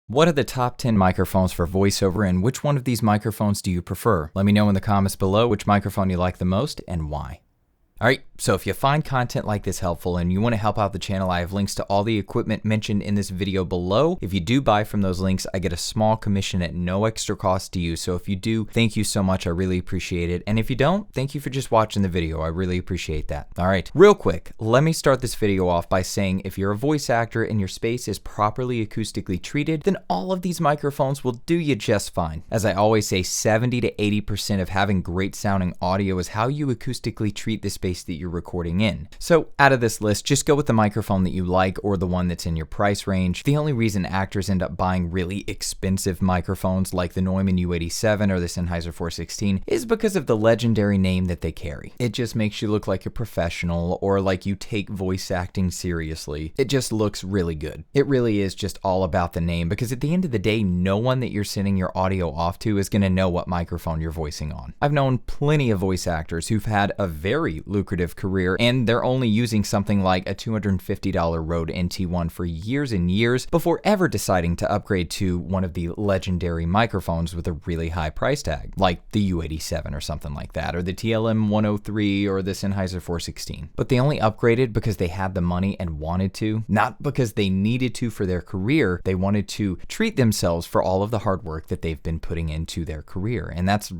What are the top 10 microphones for voiceover, and which one of these microphones do you prefer? Let me know in the comments below which microphone you like the most and why. Alright, so if you find content like this helpful and you want to help out the channel, I have links to all the equipment mentioned in this video below. If you do buy from those links, I get a small commission at no extra cost to you. So if you do, thank you so much. I really appreciate it. And if you don't, thank you for just watching the video. I really appreciate that. Alright, real quick, let me start this video off by saying if you're a voice actor and your space is properly acoustically treated, then all of these microphones will do you just fine. As I always say, 70 to 80% of having great sounding audio is how you acoustically treat the space that you're recording in. So out of this list, just go with the microphone that you like or the one that's in your price range. The only reason actors end up buying really expensive microphones like the Neumann U87 or the Sennheiser 416 is because of the legendary name that they carry. It just makes you look like a professional or like you take voice acting seriously. It just looks really good. It really is just all about the name, because at the end of the day, no one that you're sending your audio off to is going to know what microphone you're voicing on. I've known plenty of voice actors who've had a very lucrative career and they're only using something like a $250 Rode NT1 for years and years before ever deciding to upgrade to one of the legendary microphones with a really high price tag, like the U87 or something like that, or the TLM 103 or the Sennheiser 416. But they only upgraded because they had the money and wanted to, not because they needed to for their career. They wanted to treat themselves for all of the hard work that they've been putting into their career. And that's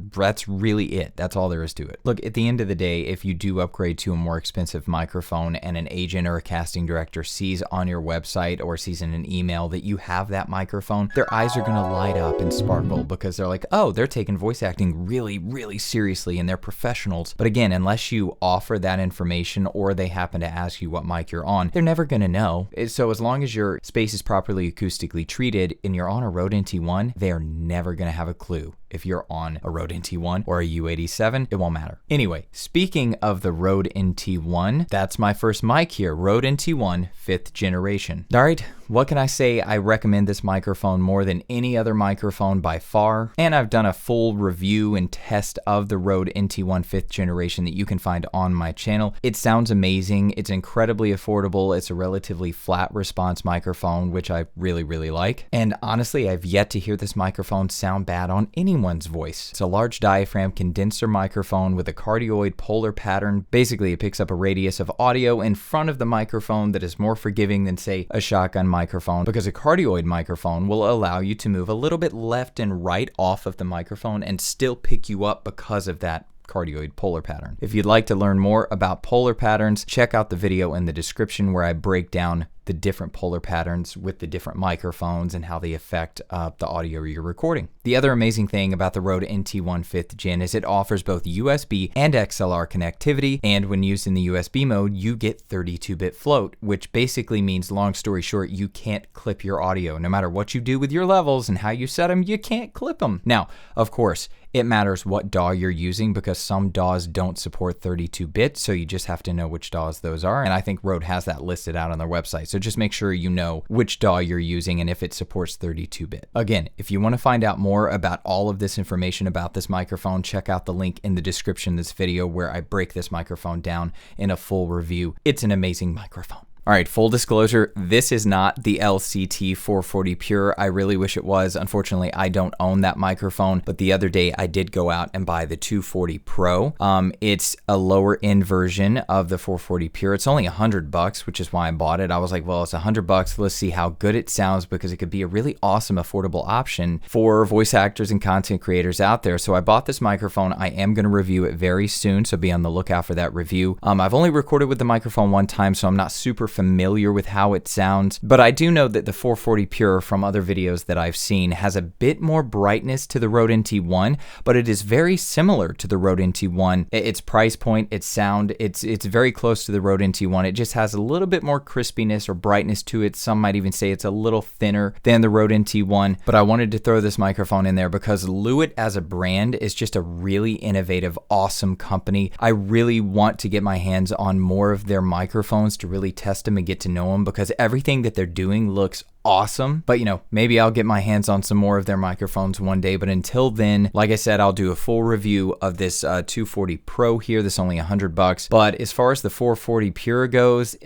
really it. That's all there is to it. Look, at the end of the day, if you do upgrade to a more expensive microphone and an agent or a casting director sees on your website or sees in an email that you have that microphone, their eyes are going to light up and sparkle because they're like, oh, they're taking voice acting really, really seriously and they're professionals. But again, unless you offer that information or they happen to ask you what mic you're on, they're never going to know. So as long as your space is properly acoustically treated and you're on a Rode NT1, they're never going to have a clue. If you're on a Rode NT1 or a U87, it won't matter. Anyway, speaking of the Rode NT1, that's my first mic here, Rode NT1 5th generation. All right, what can I say? I recommend this microphone more than any other microphone by far, and I've done a full review and test of the Rode NT1 5th generation that you can find on my channel. It sounds amazing. It's incredibly affordable. It's a relatively flat response microphone, which I really, really like. And honestly, I've yet to hear this microphone sound bad on anyone's voice. It's a large diaphragm condenser microphone with a cardioid polar pattern. Basically, it picks up a radius of audio in front of the microphone that is more forgiving than, say, a shotgun microphone, because a cardioid microphone will allow you to move a little bit left and right off of the microphone and still pick you up because of that cardioid polar pattern. If you'd like to learn more about polar patterns, check out the video in the description where I break down the different polar patterns with the different microphones and how they affect the audio you're recording. The other amazing thing about the Rode NT1 5th Gen is it offers both USB and XLR connectivity, and when used in the USB mode, you get 32-bit float, which basically means, long story short, you can't clip your audio. No matter what you do with your levels and how you set them, you can't clip them. Now, of course, it matters what DAW you're using because some DAWs don't support 32-bit, so you just have to know which DAWs those are, and I think Rode has that listed out on their website. So just make sure you know which DAW you're using and if it supports 32-bit. Again, if you want to find out more about all of this information about this microphone, check out the link in the description of this video where I break this microphone down in a full review. It's an amazing microphone. All right, full disclosure, this is not the LCT 440 Pure. I really wish it was. Unfortunately, I don't own that microphone, but the other day I did go out and buy the 240 Pro. It's a lower end version of the 440 Pure. It's only $100, which is why I bought it. I was like, well, it's $100. Let's see how good it sounds, because it could be a really awesome, affordable option for voice actors and content creators out there. So I bought this microphone. I am going to review it very soon, so be on the lookout for that review. I've only recorded with the microphone one time, so I'm not super familiar with how it sounds, but I do know that the 440 Pure from other videos that I've seen has a bit more brightness to the Rode NT1, but it is very similar to the Rode NT1. Its price point, its sound, it's very close to the Rode NT1. It just has a little bit more crispiness or brightness to it. Some might even say it's a little thinner than the Rode NT1, but I wanted to throw this microphone in there because Lewitt as a brand is just a really innovative, awesome company. I really want to get my hands on more of their microphones to really test them and get to know them, because everything that they're doing looks awesome. But you know, maybe I'll get my hands on some more of their microphones one day. But until then, like I said, I'll do a full review of this 240 Pro here. This is only $100. But as far as the 440 Pure goes,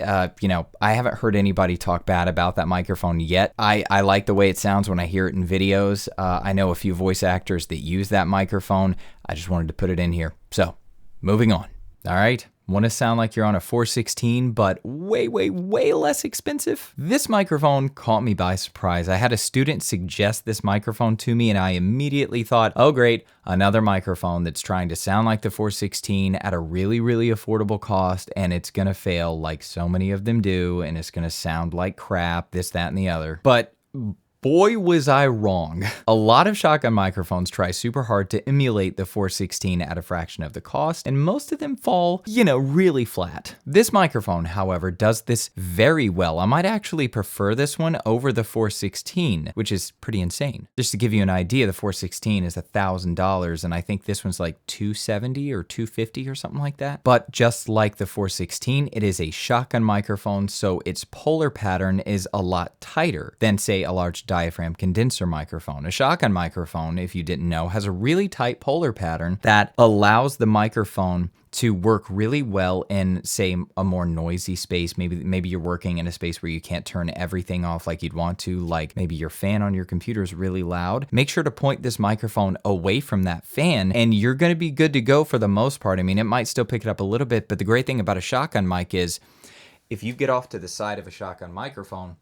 you know, I haven't heard anybody talk bad about that microphone yet. I like the way it sounds when I hear it in videos. I know a few voice actors that use that microphone. I just wanted to put it in here. So, moving on. All right. Want to sound like you're on a 416, but way less expensive? This microphone caught me by surprise. I had a student suggest this microphone to me, and I immediately thought, oh great, another microphone that's trying to sound like the 416 at a really affordable cost, and it's gonna fail like so many of them do, and it's gonna sound like crap, this, that, and the other. But boy, was I wrong. A lot of shotgun microphones try super hard to emulate the 416 at a fraction of the cost, and most of them fall, you know, really flat. This microphone, however, does this very well. I might actually prefer this one over the 416, which is pretty insane. Just to give you an idea, the 416 is $1,000, and I think this one's like $270 or $250 or something like that. But just like the 416, it is a shotgun microphone, so its polar pattern is a lot tighter than, say, a large diaphragm condenser microphone. A shotgun microphone, if you didn't know, has a really tight polar pattern that allows the microphone to work really well in, say, a more noisy space. Maybe you're working in a space where you can't turn everything off like you'd want to, like maybe your fan on your computer is really loud. Make sure to point this microphone away from that fan, and you're going to be good to go for the most part. I mean, it might still pick it up a little bit, but the great thing about a shotgun mic is if you get off to the side of a shotgun microphone,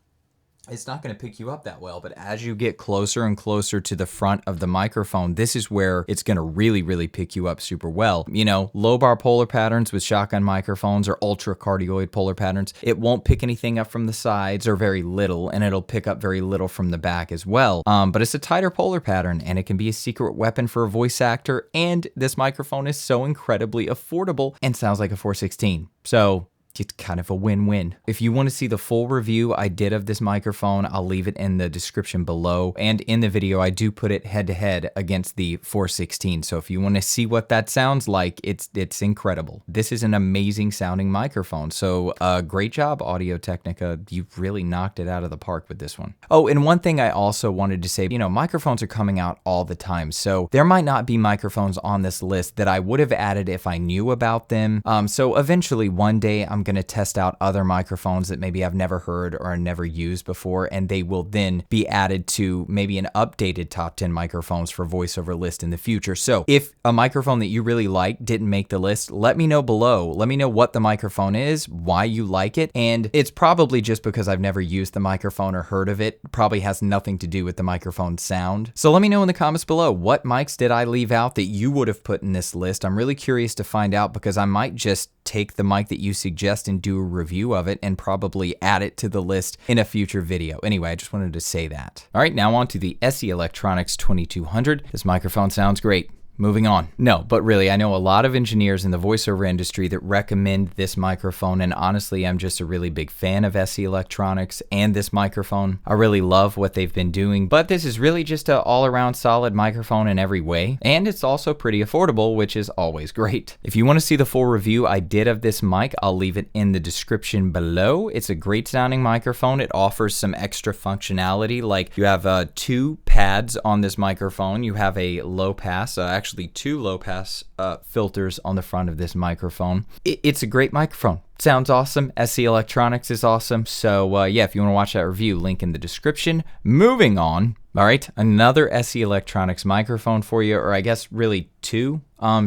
it's not going to pick you up that well, but as you get closer and closer to the front of the microphone, this is where it's going to really pick you up super well. You know, low bar polar patterns with shotgun microphones or ultra cardioid polar patterns, it won't pick anything up from the sides or very little, and it'll pick up very little from the back as well. But it's a tighter polar pattern, and it can be a secret weapon for a voice actor, and this microphone is so incredibly affordable and sounds like a 416. So it's kind of a win-win. If you want to see the full review I did of this microphone, I'll leave it in the description below. And in the video, I do put it head-to-head against the 416. So if you want to see what that sounds like, it's incredible. This is an amazing sounding microphone. So great job, Audio-Technica. You've really knocked it out of the park with this one. Oh, and one thing I also wanted to say, you know, microphones are coming out all the time. So there might not be microphones on this list that I would have added if I knew about them. So eventually one day I'm going to test out other microphones that maybe I've never heard or never used before, and they will then be added to maybe an updated top 10 microphones for voiceover list in the future. So if a microphone that you really like didn't make the list, let me know below. Let me know what the microphone is, why you like it, and it's probably just because I've never used the microphone or heard of it. Probably has nothing to do with the microphone sound. So let me know in the comments below, what mics did I leave out that you would have put in this list? I'm really curious to find out, because I might just take the mic that you suggest and do a review of it and probably add it to the list in a future video. Anyway, I just wanted to say that. All right, now on to the SE Electronics 2200. This microphone sounds great. Moving on. No, but really, I know a lot of engineers in the voiceover industry that recommend this microphone, and honestly, I'm just a really big fan of SE Electronics and this microphone. I really love what they've been doing, but this is really just an all-around solid microphone in every way, and it's also pretty affordable, which is always great. If you want to see the full review I did of this mic, I'll leave it in the description below. It's a great sounding microphone. It offers some extra functionality, like you have 2 pads on this microphone. You have a low pass, actually 2 low pass filters on the front of this microphone. It's a great microphone. Sounds awesome. SE Electronics is awesome. So yeah, if you want to watch that review, link in the description. Moving on. All right, another SE Electronics microphone for you, or I guess really 2,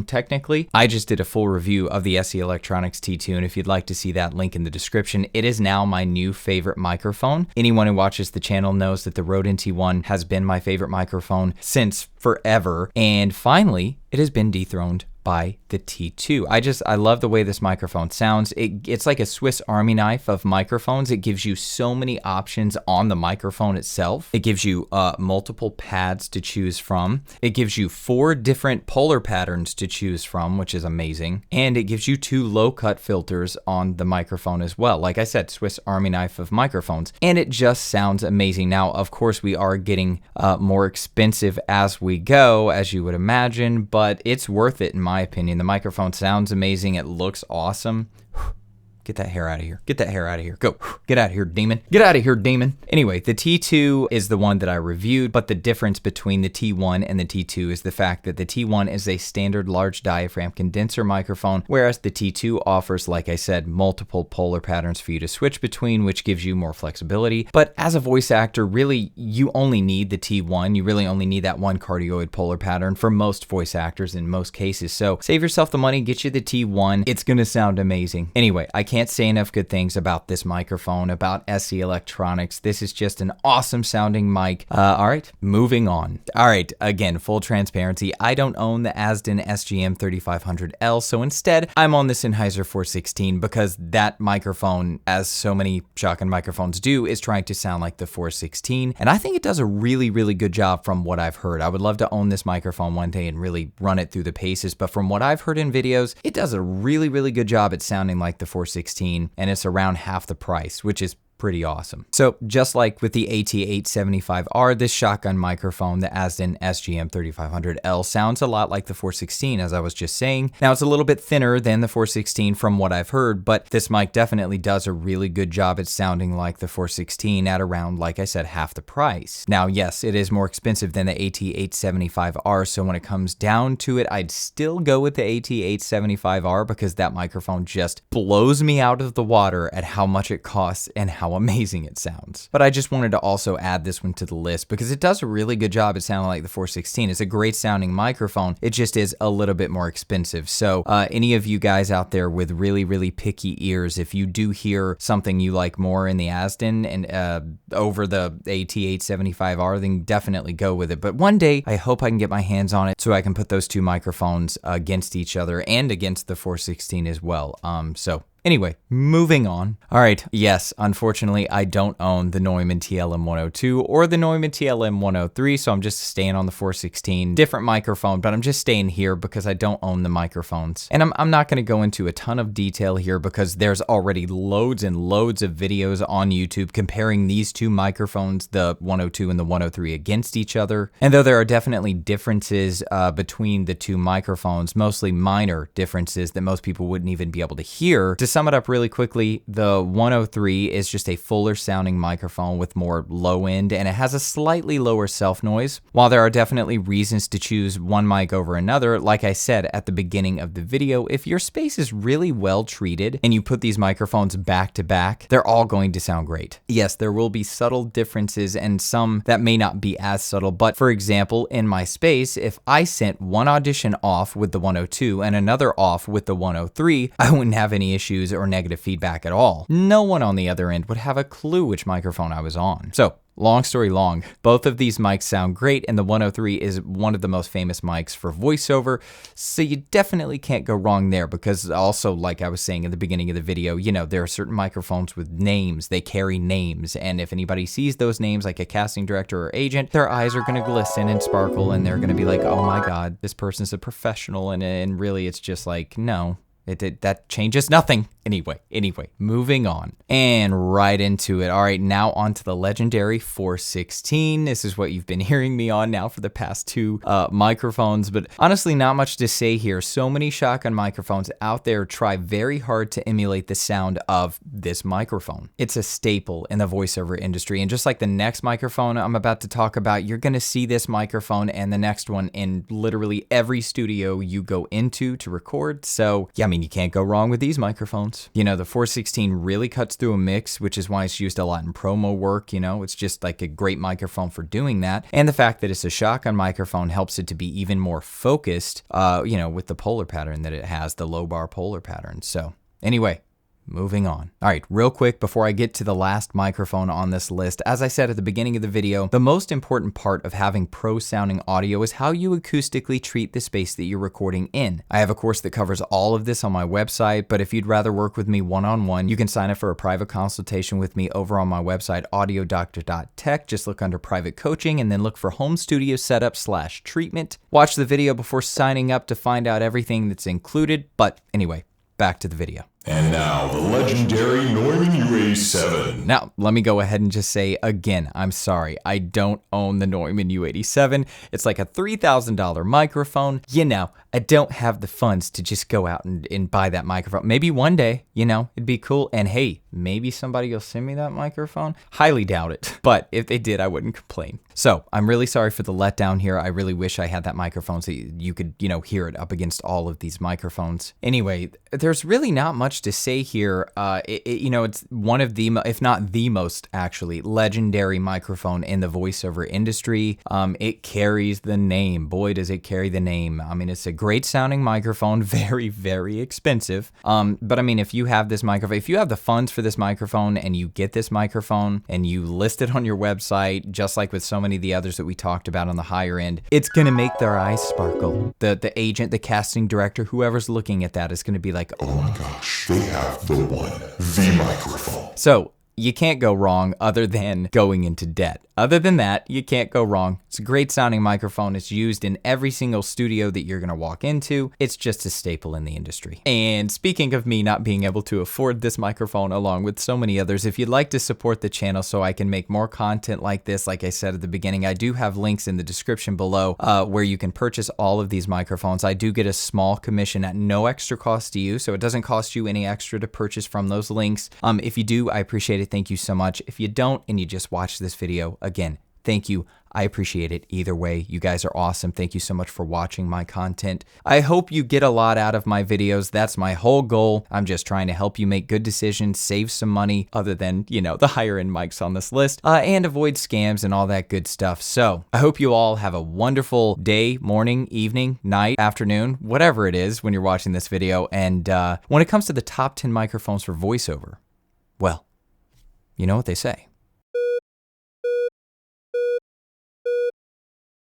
technically. I just did a full review of the SE Electronics T2, and if you'd like to see that, link in the description. It is now my new favorite microphone. Anyone who watches the channel knows that the Rode NT1 has been my favorite microphone since forever, and finally, it has been dethroned by the T2. I love the way this microphone sounds. It's like a Swiss Army knife of microphones. It gives you so many options on the microphone itself. It gives you multiple pads to choose from. It gives you 4 different polar patterns to choose from, which is amazing. And it gives you 2 low cut filters on the microphone as well. Like I said, Swiss Army knife of microphones. And it just sounds amazing. Now, of course, we are getting more expensive as we go, as you would imagine, but it's worth it in my opinion. The microphone sounds amazing. It looks awesome. Get that hair out of here. Get that hair out of here. Go. Get out of here, demon. Get out of here, demon. Anyway, the T2 is the one that I reviewed, but the difference between the T1 and the T2 is the fact that the T1 is a standard large diaphragm condenser microphone, whereas the T2 offers, like I said, multiple polar patterns for you to switch between, which gives you more flexibility. But as a voice actor, really, you only need the T1. You really only need that one cardioid polar pattern for most voice actors in most cases. So save yourself the money, get you the T1. It's going to sound amazing. Anyway, I can't say enough good things about this microphone, about SE Electronics. This is just an awesome sounding mic. All right, moving on. All right, again, full transparency. I don't own the ASDN SGM 3500L, so instead I'm on the Sennheiser 416 because that microphone, as so many shotgun microphones do, is trying to sound like the 416. And I think it does a really, really good job from what I've heard. I would love to own this microphone one day and really run it through the paces, but from what I've heard in videos, it does a really, really good job at sounding like the 416, and it's around half the price, which is pretty awesome. So just like with the AT875R, this shotgun microphone, the ASDN SGM 3500L, sounds a lot like the 416, as I was just saying. Now it's a little bit thinner than the 416 from what I've heard, but this mic definitely does a really good job at sounding like the 416 at around, like I said, half the price. Now, yes, it is more expensive than the AT875R, so when it comes down to it, I'd still go with the AT875R because that microphone just blows me out of the water at how much it costs and how amazing it sounds. But I just wanted to also add this one to the list because it does a really good job at sounding like the 416. It's a great sounding microphone. It just is a little bit more expensive. So any of you guys out there with really, really picky ears, if you do hear something you like more in the ASDN and over the AT875R, then definitely go with it. But one day, I hope I can get my hands on it so I can put those two microphones against each other and against the 416 as well. Anyway, moving on. All right, yes, unfortunately, I don't own the Neumann TLM102 or the Neumann TLM103, so I'm just staying on the 416. Different microphone, but I'm just staying here because I don't own the microphones. And I'm not going to go into a ton of detail here because there's already loads and loads of videos on YouTube comparing these two microphones, the 102 and the 103, against each other. And though there are definitely differences between the two microphones, mostly minor differences that most people wouldn't even be able to hear, to sum it up really quickly, the 103 is just a fuller sounding microphone with more low end, and it has a slightly lower self noise. While there are definitely reasons to choose one mic over another, like I said at the beginning of the video, if your space is really well treated and you put these microphones back to back, they're all going to sound great. Yes, there will be subtle differences and some that may not be as subtle, but for example, in my space, if I sent one audition off with the 102 and another off with the 103, I wouldn't have any issues or negative feedback at all. No one on the other end would have a clue which microphone I was on. So, long story long, both of these mics sound great, and the 103 is one of the most famous mics for voiceover, so you definitely can't go wrong there because also, like I was saying in the beginning of the video, you know, there are certain microphones with names, they carry names, and if anybody sees those names, like a casting director or agent, their eyes are going to glisten and sparkle, and they're going to be like, oh my god, this person's a professional, and really it's just like, no. That changes nothing. Anyway, moving on and right into it. All right, now on to the legendary 416. This is what you've been hearing me on now for the past two microphones, but honestly, not much to say here. So many shotgun microphones out there try very hard to emulate the sound of this microphone. It's a staple in the voiceover industry, and just like the next microphone I'm about to talk about, you're going to see this microphone and the next one in literally every studio you go into to record. So, yeah, I mean, you can't go wrong with these microphones. You know, the 416 really cuts through a mix, which is why it's used a lot in promo work. You know, it's just like a great microphone for doing that. And the fact that it's a shotgun microphone helps it to be even more focused, you know, with the polar pattern that it has, the low bar polar pattern. So anyway, moving on. All right, real quick before I get to the last microphone on this list, as I said at the beginning of the video, the most important part of having pro sounding audio is how you acoustically treat the space that you're recording in. I have a course that covers all of this on my website, but if you'd rather work with me one-on-one, you can sign up for a private consultation with me over on my website, AUDIO-TECHNICA. Just look under private coaching and then look for home studio setup/treatment. Watch the video before signing up to find out everything that's included. But anyway, back to the video. And now, the legendary Neumann UA7. Now, let me go ahead and just say again, I'm sorry, I don't own the Neumann U87. It's like a $3,000 microphone. You know, I don't have the funds to just go out and buy that microphone. Maybe one day, you know, it'd be cool. And hey, maybe somebody will send me that microphone. Highly doubt it. But if they did, I wouldn't complain. So I'm really sorry for the letdown here. I really wish I had that microphone so you could, you know, hear it up against all of these microphones. Anyway, there's really not much to say here. You know, it's one of the, if not the most actually, legendary microphone in the voiceover industry. It carries the name. Boy, does it carry the name. I mean, it's a great sounding microphone, very, very expensive. But I mean, if you have this microphone, if you have the funds for this microphone and you get this microphone and you list it on your website, just like with so many of the others that we talked about on the higher end, it's going to make their eyes sparkle. The agent, the casting director, whoever's looking at that is going to be like, Oh my gosh, they have the microphone. So you can't go wrong other than going into debt. Other than that, you can't go wrong. It's a great sounding microphone. It's used in every single studio that you're going to walk into. It's just a staple in the industry. And speaking of me not being able to afford this microphone along with so many others, if you'd like to support the channel so I can make more content like this, like I said at the beginning, I do have links in the description below where you can purchase all of these microphones. I do get a small commission at no extra cost to you, so it doesn't cost you any extra to purchase from those links. If you do, I appreciate it. Thank you so much. If you don't and you just watch this video, again, thank you. I appreciate it either way. You guys are awesome. Thank you so much for watching my content. I hope you get a lot out of my videos. That's my whole goal. I'm just trying to help you make good decisions, save some money other than, you know, the higher end mics on this list, and avoid scams and all that good stuff. So I hope you all have a wonderful day, morning, evening, night, afternoon, whatever it is when you're watching this video. And when it comes to the top 10 microphones for voiceover, well, you know what they say.